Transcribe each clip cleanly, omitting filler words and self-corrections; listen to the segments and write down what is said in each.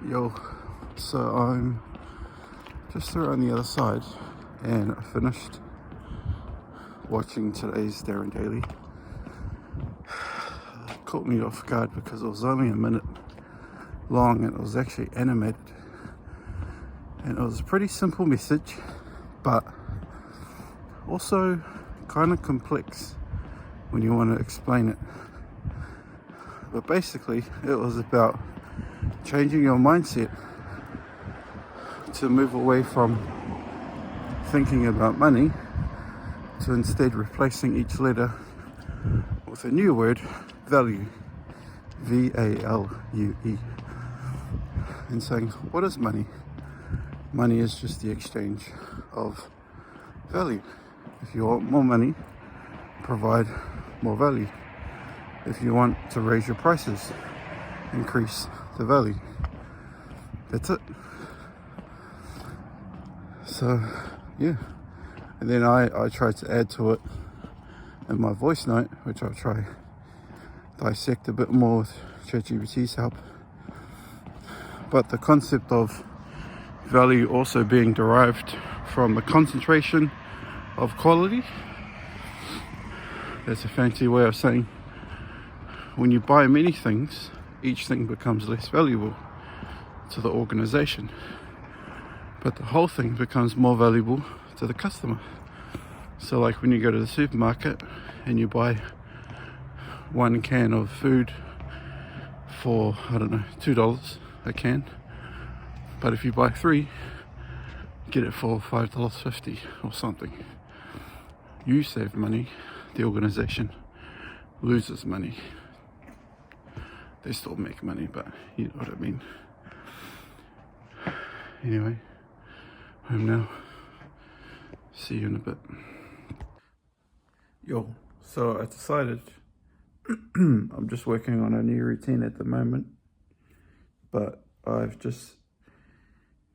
Yo, so I'm just around the other side and I finished watching today's Darren Daily. It caught me off guard because it was only a minute long and it was actually animated. And it was a pretty simple message, but also kind of complex when you want to explain it. But basically, it was about changing your mindset to move away from thinking about money to instead replacing each letter with a new word, value, V-A-L-U-E, and saying, what is money? Money is just the exchange of value. If you want more money, provide more value. If you want to raise your prices, increase the value. That's it. So, yeah. And then I tried to add to it in my voice note, which I'll try dissect a bit more with ChatGPT's help. But the concept of value also being derived from the concentration of quality. That's a fancy way of saying when you buy many things, each thing becomes less valuable to the organization, but the whole thing becomes more valuable to the customer. So like when you go to the supermarket and you buy one can of food for, I don't know, $2 a can, but if you buy three, get it for $5.50 or something. You save money, the organization loses money. They still make money, but you know what I mean. Anyway, home now. See you in a bit. Yo, so I decided I'm just working on a new routine at the moment, but I've just,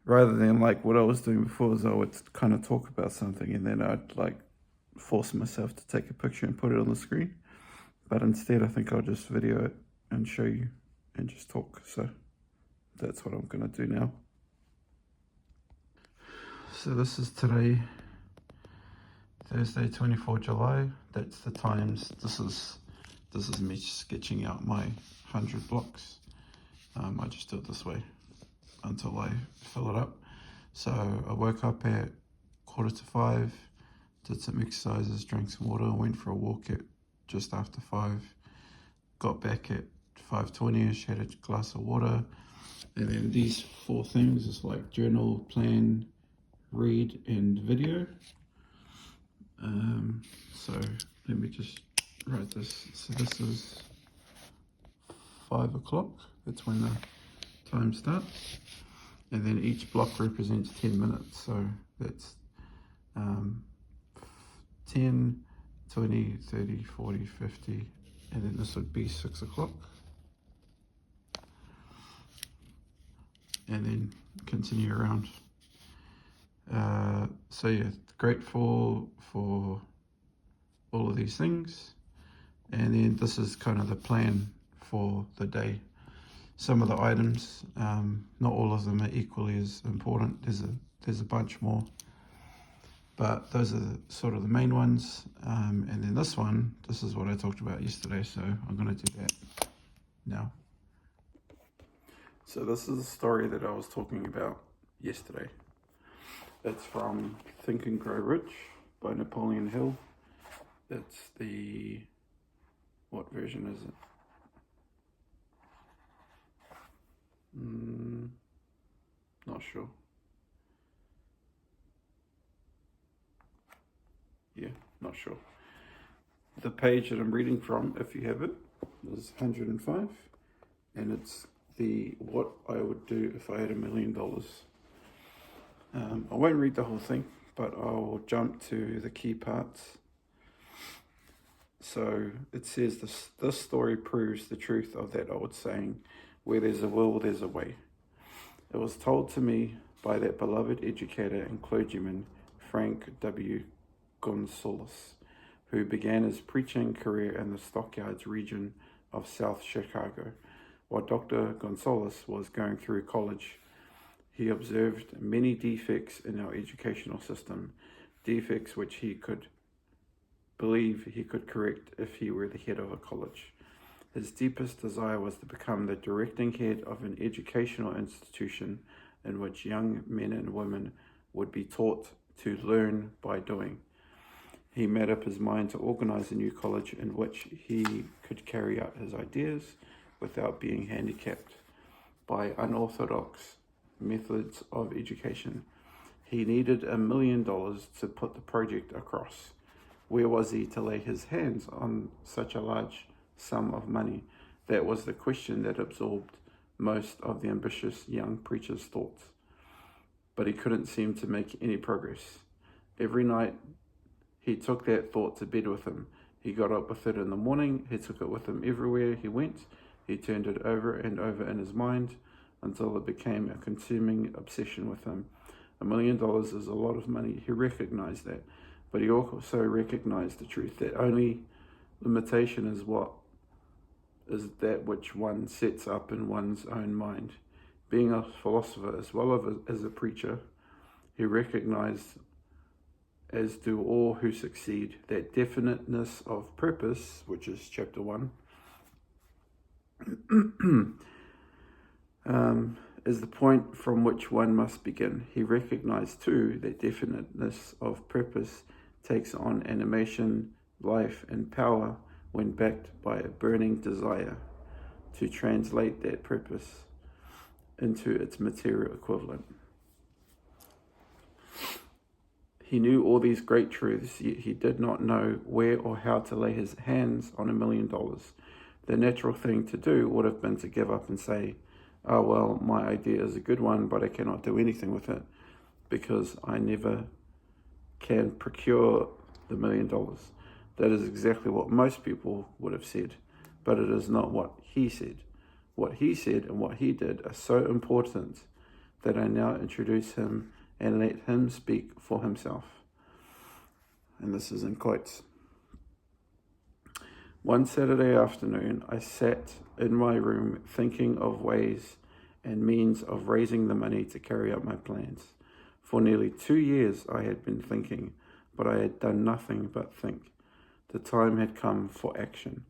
rather than like what I was doing before, is I would kind of talk about something and then I'd like force myself to take a picture and put it on the screen. But instead, I think I'll just video it and show you and just talk. So that's what I'm gonna do now. So this is today, Thursday, 24 July. That's the times. This is me sketching out my 100 blocks. I just do it this way until I fill it up. So I woke up at 4:45, did some exercises, drank some water, went for a walk at just after 5, got back at 5:20ish, had a glass of water, and then these 4 things is like journal, plan, read, and video. So let me just write this. So this is 5 o'clock, that's when the time starts, and then each block represents 10 minutes, so that's 10, 20, 30, 40, 50, and then this would be 6 o'clock, and then continue around. So yeah, grateful for all of these things, and then this is kind of the plan for the day. Some of the items, not all of them are equally as important. There's a bunch more, but those are sort of the main ones. And then this is what I talked about yesterday, so I'm going to do that now. So this is the story that I was talking about yesterday. It's from Think and Grow Rich by Napoleon Hill. It's the, what version is it? Not sure. Yeah, not sure. The page that I'm reading from, if you have it, is 105, and it's the what I would do if I had $1 million. I won't read the whole thing, but I'll jump to the key parts. So it says this story proves the truth of that old saying, where there's a will, there's a way. It was told to me by that beloved educator and clergyman, Frank W. Gonzalez, who began his preaching career in the Stockyards region of South Chicago, While Dr. Gonzalez was going through college, he observed many defects in our educational system, defects which he could believe he could correct if he were the head of a college. His deepest desire was to become the directing head of an educational institution in which young men and women would be taught to learn by doing. He made up his mind to organize a new college in which he could carry out his ideas without being handicapped by unorthodox methods of education. He needed $1 million to put the project across. Where was he to lay his hands on such a large sum of money? That was the question that absorbed most of the ambitious young preacher's thoughts. But he couldn't seem to make any progress. Every night he took that thought to bed with him. He got up with it in the morning. He took it with him everywhere he went. He turned it over and over in his mind until it became a consuming obsession with him. $1 million is a lot of money. He recognized that. But he also recognized the truth that only limitation is that which one sets up in one's own mind. Being a philosopher as well as a preacher, he recognized, as do all who succeed, that definiteness of purpose, which is chapter 1, is the point from which one must begin. He recognized too that definiteness of purpose takes on animation, life, and power when backed by a burning desire to translate that purpose into its material equivalent. He knew all these great truths, yet he did not know where or how to lay his hands on $1 million. The natural thing to do would have been to give up and say, oh, well, my idea is a good one, but I cannot do anything with it because I never can procure the $1 million. That is exactly what most people would have said, but it is not what he said. What he said and what he did are so important that I now introduce him and let him speak for himself. And this is in quotes. One Saturday afternoon, I sat in my room thinking of ways and means of raising the money to carry out my plans. For nearly 2 years I had been thinking, but I had done nothing but think. The time had come for action.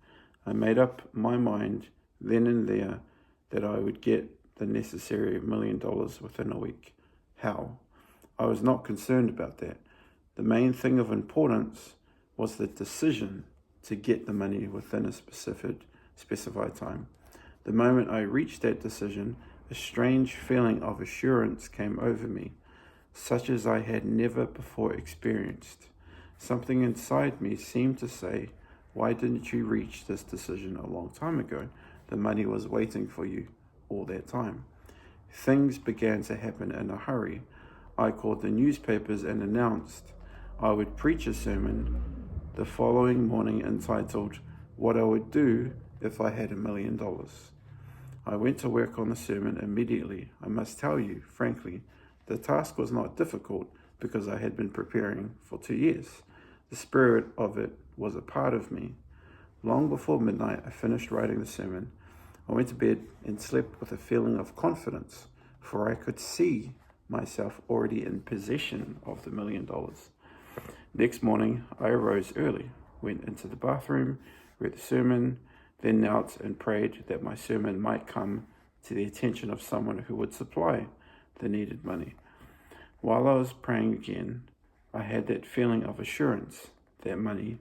I made up my mind then and there that I would get the necessary $1 million within a week. How? I was not concerned about that. The main thing of importance was the decision to get the money within a specified time. The moment I reached that decision, a strange feeling of assurance came over me, such as I had never before experienced. Something inside me seemed to say, why didn't you reach this decision a long time ago? The money was waiting for you all that time. Things began to happen in a hurry. I called the newspapers and announced I would preach a sermon the following morning entitled, What I Would Do If I Had $1 Million. I went to work on the sermon immediately. I must tell you, frankly, the task was not difficult because I had been preparing for 2 years. The spirit of it was a part of me. Long before midnight, I finished writing the sermon. I went to bed and slept with a feeling of confidence, for I could see myself already in possession of the $1 million. Next morning, I arose early, went into the bathroom, read the sermon, then knelt and prayed that my sermon might come to the attention of someone who would supply the needed money. While I was praying again, I had that feeling of assurance that money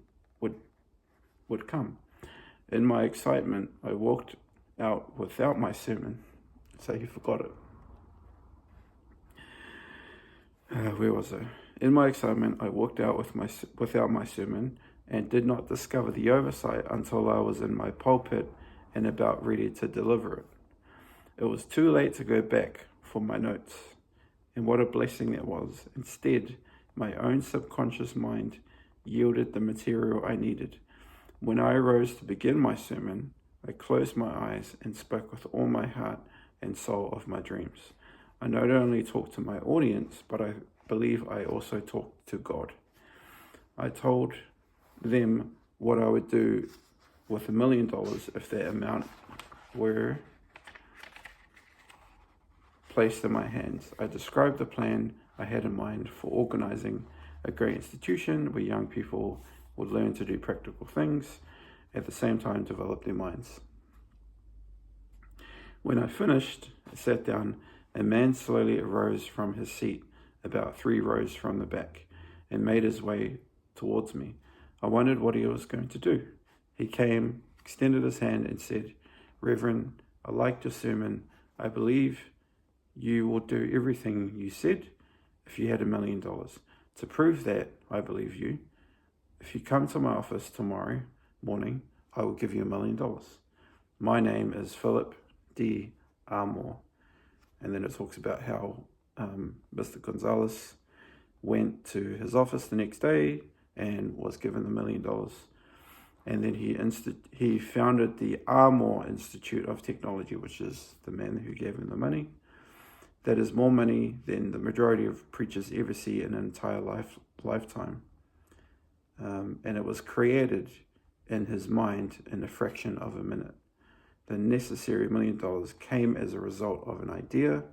would come. In my excitement, I walked out without my sermon. So he forgot it. Where was I? In my excitement, I walked out without my sermon and did not discover the oversight until I was in my pulpit and about ready to deliver it. It was too late to go back for my notes, and what a blessing that was. Instead, my own subconscious mind yielded the material I needed. When I arose to begin my sermon, I closed my eyes and spoke with all my heart and soul of my dreams. I not only talked to my audience, but I believe I also talked to God. I told them what I would do with $1 million if that amount were placed in my hands. I described the plan I had in mind for organizing a great institution where young people would learn to do practical things, at the same time develop their minds. When I finished, I sat down. A man slowly arose from his seat about 3 rows from the back and made his way towards me. I wondered what he was going to do. He came, extended his hand and said, "Reverend, I liked your sermon. I believe you will do everything you said if you had $1 million. To prove that I believe you, if you come to my office tomorrow morning, I will give you $1 million. My name is Philip D. Armour." And then it talks about how Mr. Gonzalez went to his office the next day and was given the $1 million. And then he founded the Armour Institute of Technology, which is the man who gave him the money. That is more money than the majority of preachers ever see in an entire lifetime. And it was created in his mind in a fraction of a minute. The necessary $1 million came as a result of an idea.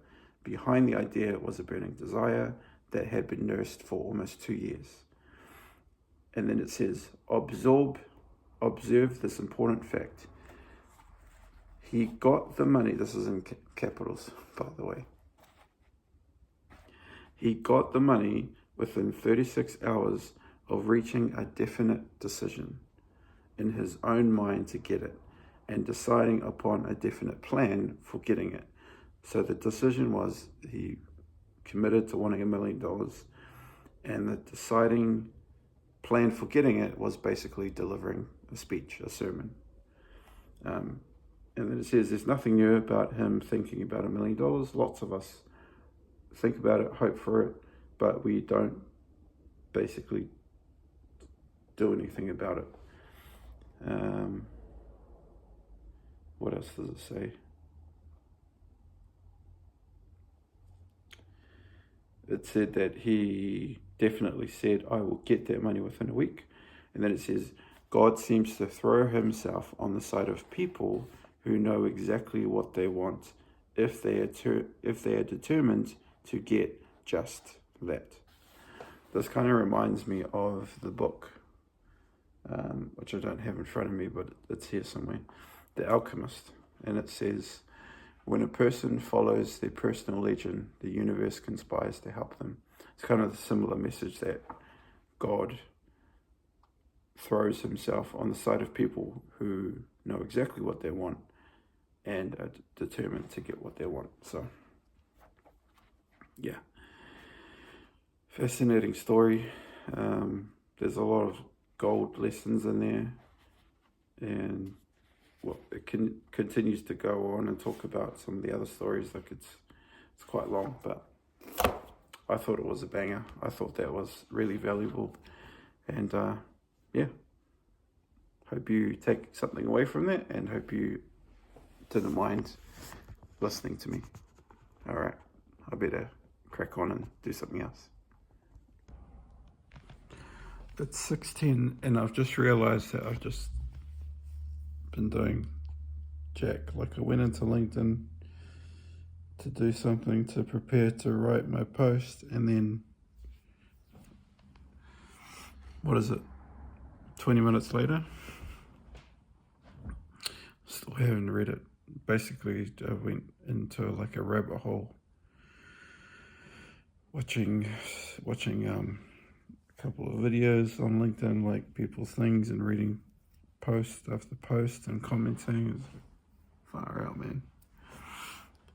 Behind the idea was a burning desire that had been nursed for almost 2 years. And then it says, observe this important fact. He got the money, this is in capitals, by the way. He got the money within 36 hours of reaching a definite decision in his own mind to get it, and deciding upon a definite plan for getting it. So the decision was he committed to wanting $1 million, and the deciding plan for getting it was basically delivering a speech, a sermon. And then it says there's nothing new about him thinking about $1 million. Lots of us think about it, hope for it, but we don't basically do anything about it. What else does it say? It said that he definitely said, I will get that money within a week. And then it says, God seems to throw himself on the side of people who know exactly what they want if they are determined to get just that. This kind of reminds me of the book, which I don't have in front of me, but it's here somewhere, The Alchemist. And it says, when a person follows their personal legend, the universe conspires to help them. It's kind of a similar message that God throws himself on the side of people who know exactly what they want and are determined to get what they want. So, yeah. Fascinating story. There's a lot of gold lessons in there. And well, it continues to go on and talk about some of the other stories. Like it's quite long, but I thought it was a banger. I thought that was really valuable, and yeah, hope you take something away from that, and hope you didn't mind listening to me. All right, I better crack on and do something else. It's 6:10, and I've just realized that I've just been doing jack. Like I went into LinkedIn to do something to prepare to write my post, and then 20 minutes later, still haven't read it. Basically, I went into like a rabbit hole watching a couple of videos on LinkedIn, like people's things, and reading post after post and commenting. It's far out, man.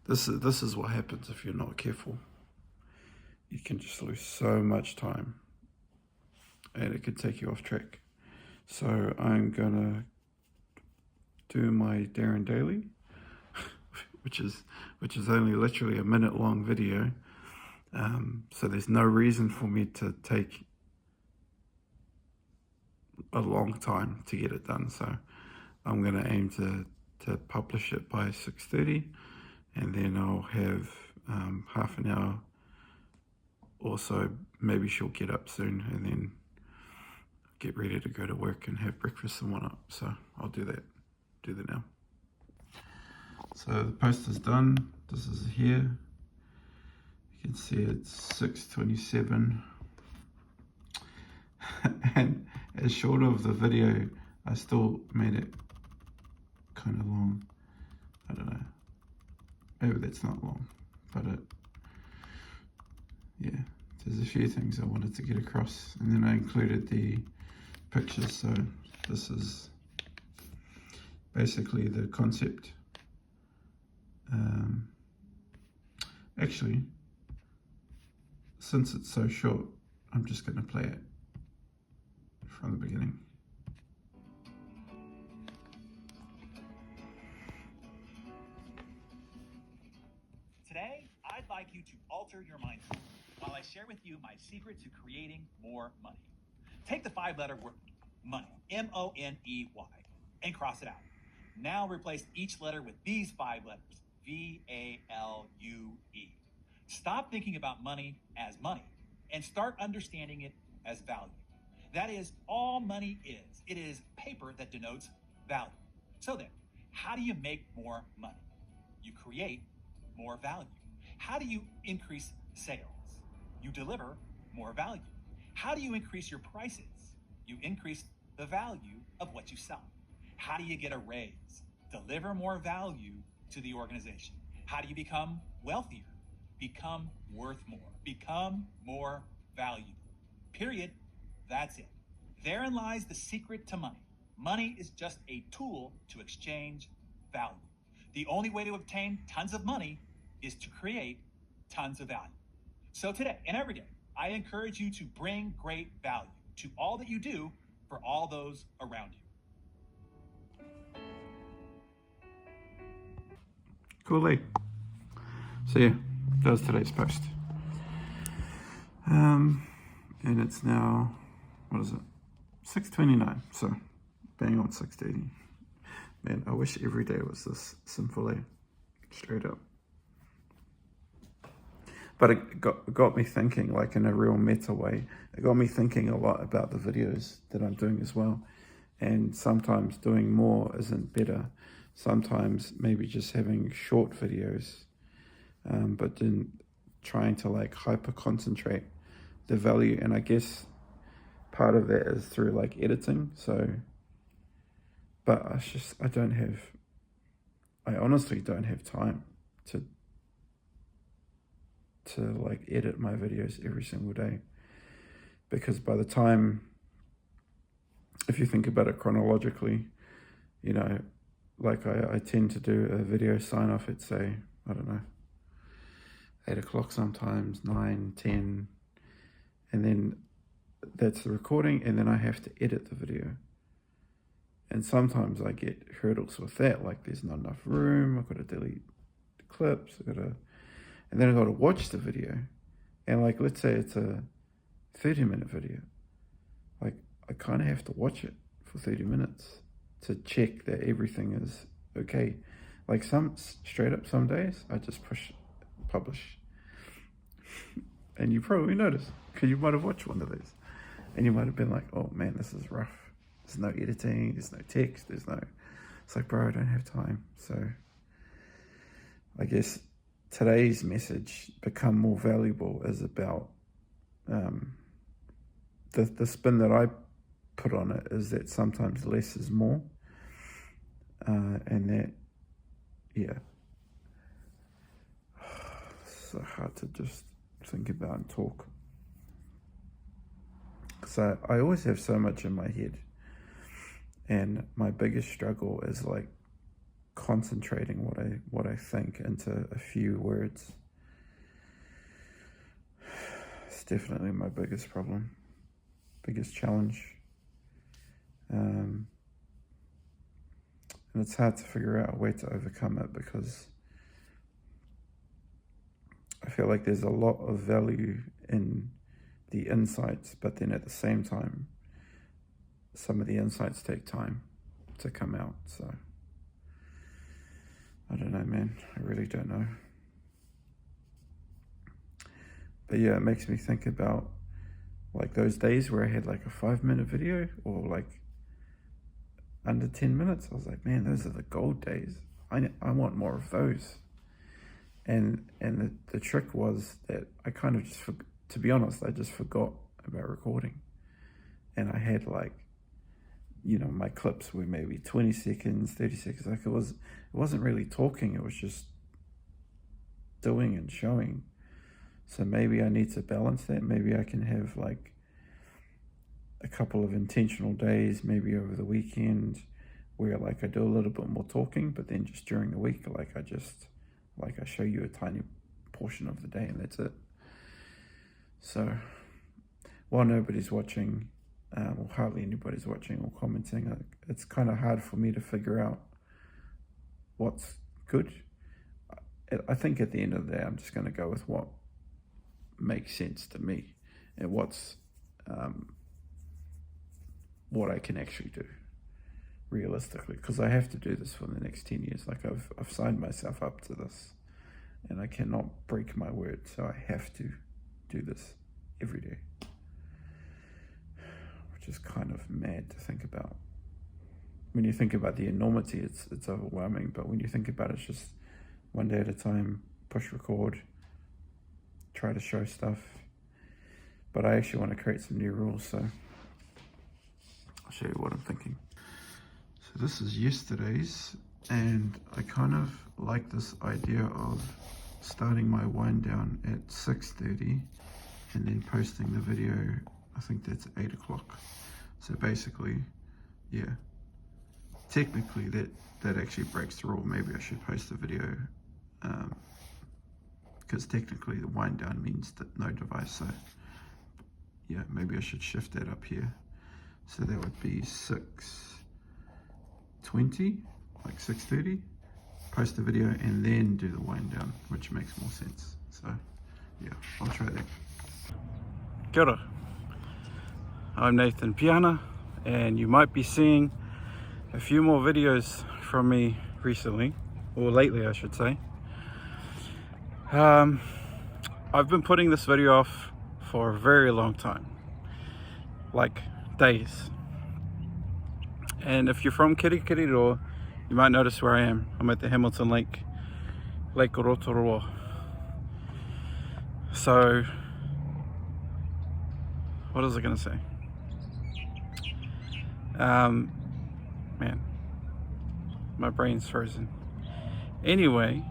This is what happens if you're not careful. You can just lose so much time, and it could take you off track. So I'm gonna do my Darren Daily, which is only literally a minute long video. So there's no reason for me to take a long time to get it done. So I'm going to aim to publish it by 6:30, and then I'll have half an hour or so. Maybe she'll get up soon, and then get ready to go to work and have breakfast and whatnot. So I'll do that now. So the post is done. This is here. You can see it's 6:27. And as short of the video, I still made it kind of long. I don't know. Maybe that's not long, but yeah, there's a few things I wanted to get across, and then I included the pictures. So this is basically the concept. Actually, since it's so short, I'm just going to play it from the beginning. Today, I'd like you to alter your mindset while I share with you my secret to creating more money. Take the 5-letter word money, M-O-N-E-Y, and cross it out. Now replace each letter with these 5 letters, V-A-L-U-E. Stop thinking about money as money and start understanding it as value. That is all money is. It is paper that denotes value. So then, how do you make more money? You create more value. How do you increase sales? You deliver more value. How do you increase your prices? You increase the value of what you sell. How do you get a raise? Deliver more value to the organization. How do you become wealthier? Become worth more. Become more valuable. Period. That's it. Therein lies the secret to money. Money is just a tool to exchange value. The only way to obtain tons of money is to create tons of value. So today and every day, I encourage you to bring great value to all that you do for all those around you. Cool. So yeah, that was today's post. And it's now, what is it? 6:29. So bang on 6:30. Man, I wish every day was this simple, straight up. But it got me thinking, like in a real meta way. It got me thinking a lot about the videos that I'm doing as well. And sometimes doing more isn't better. Sometimes maybe just having short videos, but then trying to like hyper concentrate the value. And I guess part of that is through like editing. So, but I honestly don't have time to like edit my videos every single day, because by the time, if you think about it chronologically, you know, like I tend to do a video sign off at, say, I don't know, 8 o'clock sometimes, 9, 10, and then that's the recording, and then I have to edit the video. And sometimes I get hurdles with that, like there's not enough room, I've got to delete the clips, and then I've got to watch the video. And like, let's say it's a 30-minute video. Like, I kind of have to watch it for 30 minutes to check that everything is okay. Like straight up some days, I just push publish. And you probably noticed, because you might have watched one of these. And you might have been like, oh man, this is rough. There's no editing, there's no text, it's like, bro, I don't have time. So I guess today's message, become more valuable, is about the spin that I put on it is that sometimes less is more, and that, yeah, it's so hard to just think about and talk. So I always have so much in my head, and my biggest struggle is like concentrating what I think into a few words. It's definitely my biggest problem, biggest challenge. And it's hard to figure out a way to overcome it, because I feel like there's a lot of value in the insights, but then at the same time, some of the insights take time to come out. So I don't know, man. I really don't know. But yeah, it makes me think about like those days where I had like a 5-minute video, or like under 10 minutes. I was like, man, those are the gold days. I want more of those. And the trick was that I kind of just, to be honest, I just forgot about recording. And I had like, you know, my clips were maybe 20 seconds, 30 seconds. Like it wasn't really talking. It was just doing and showing. So maybe I need to balance that. Maybe I can have like a couple of intentional days, maybe over the weekend, where like I do a little bit more talking, but then just during the week, like I show you a tiny portion of the day and that's it. So while nobody's watching, or hardly anybody's watching or commenting, it's kind of hard for me to figure out what's good. I think at the end of the day, I'm just going to go with what makes sense to me and what's what I can actually do realistically, because I have to do this for the next 10 years. Like I've signed myself up to this and I cannot break my word, so I have to do this every day, which is kind of mad to think about. When you think about the enormity, it's overwhelming, but when you think about it, it's just one day at a time, push record, try to show stuff. But I actually want to create some new rules, so I'll show you what I'm thinking. So this is yesterday's, and I kind of like this idea of starting my wind down at 6:30 and then posting the video, I think that's 8 o'clock. So basically, yeah, technically that actually breaks the rule. Maybe I should post the video, because technically the wind down means that no device. So yeah, maybe I should shift that up here. So that would be 6:20, like 6:30, post the video and then do the wind down, which makes more sense. So yeah, I'll try that. Kia ora. I'm Nathan Piana, and you might be seeing a few more videos from me recently, or lately I should say. I've been putting this video off for a very long time, like days. And if you're from Kirikiriroa, you might notice where I am. I'm at the Hamilton Lake Rotorua. So what was I gonna say? Man, my brain's frozen. Anyway,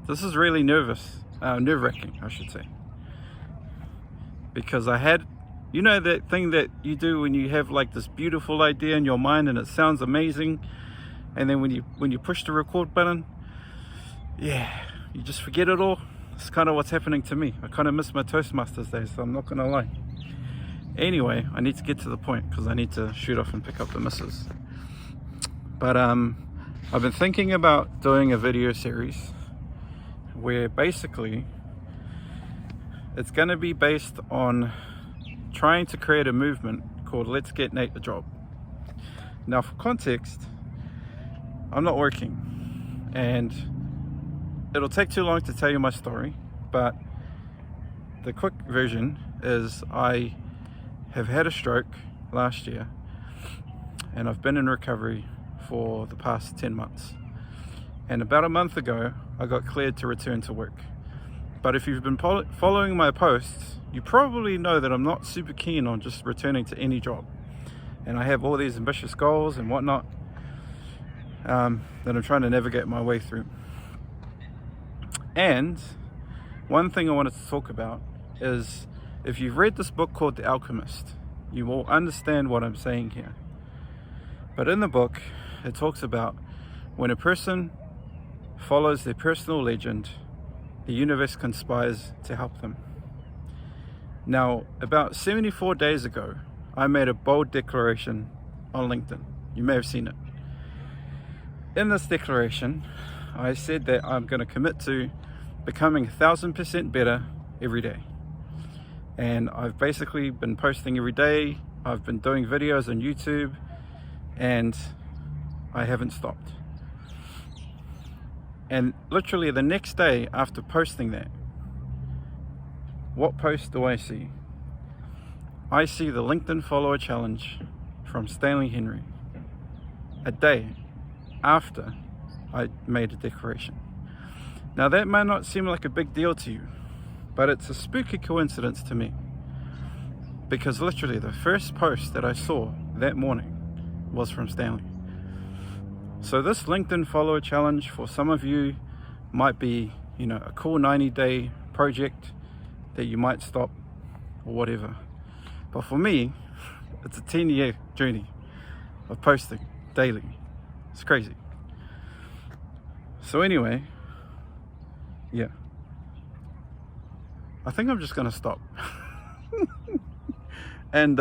this is really nerve-wracking, I should say, because I had, you know, that thing that you do when you have like this beautiful idea in your mind and it sounds amazing, and then when you push the record button, yeah, you just forget it all. It's kind of what's happening to me. I kind of miss my Toastmasters days, so I'm not gonna lie. Anyway, I need to get to the point because I need to shoot off and pick up the missus. But I've been thinking about doing a video series where basically it's going to be based on trying to create a movement called Let's Get Nate a Job. Now, for context, I'm not working and it'll take too long to tell you my story, but the quick version is I have had a stroke last year and I've been in recovery for the past 10 months. And about a month ago, I got cleared to return to work. But if you've been following my posts, you probably know that I'm not super keen on just returning to any job. And I have all these ambitious goals and whatnot that I'm trying to navigate my way through. And one thing I wanted to talk about is, if you've read this book called The Alchemist, you will understand what I'm saying here. But in the book, it talks about when a person follows their personal legend, the universe conspires to help them. Now, about 74 days ago, I made a bold declaration on LinkedIn. You may have seen it. In this declaration, I said that I'm going to commit to becoming 1,000% better every day. And I've basically been posting every day. I've been doing videos on YouTube and I haven't stopped. And literally the next day after posting that, what post do I see? I see the LinkedIn follower challenge from Stanley Henry, a day after I made a declaration. Now that may not seem like a big deal to you, but it's a spooky coincidence to me, because literally the first post that I saw that morning was from Stanley. So this LinkedIn follower challenge for some of you might be, you know, a cool 90-day project that you might stop or whatever. But for me, it's a 10-year journey of posting daily. It's crazy. So anyway, yeah, I think I'm just gonna stop. And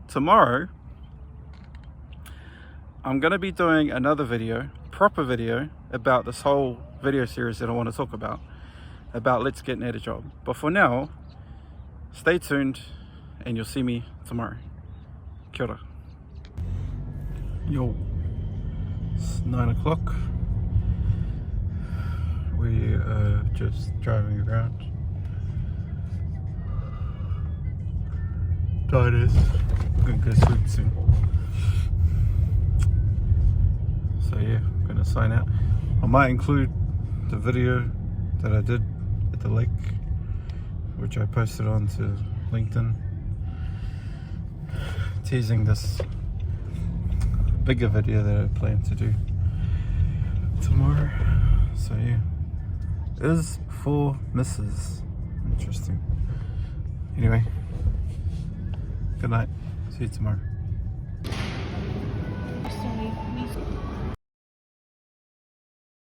tomorrow I'm gonna be doing another video, proper video, about this whole video series that I want to talk about Let's Get Ned a Job. But for now, stay tuned and you'll see me tomorrow. Kia ora. Yo, it's 9 o'clock. We are just driving around. Tired. I'm gonna go sleep soon. So yeah, I'm gonna sign out. I might include the video that I did at the lake, which I posted onto LinkedIn, teasing this bigger video that I plan to do tomorrow. So yeah, is for Mrs. Interesting. Anyway, good night. See you tomorrow.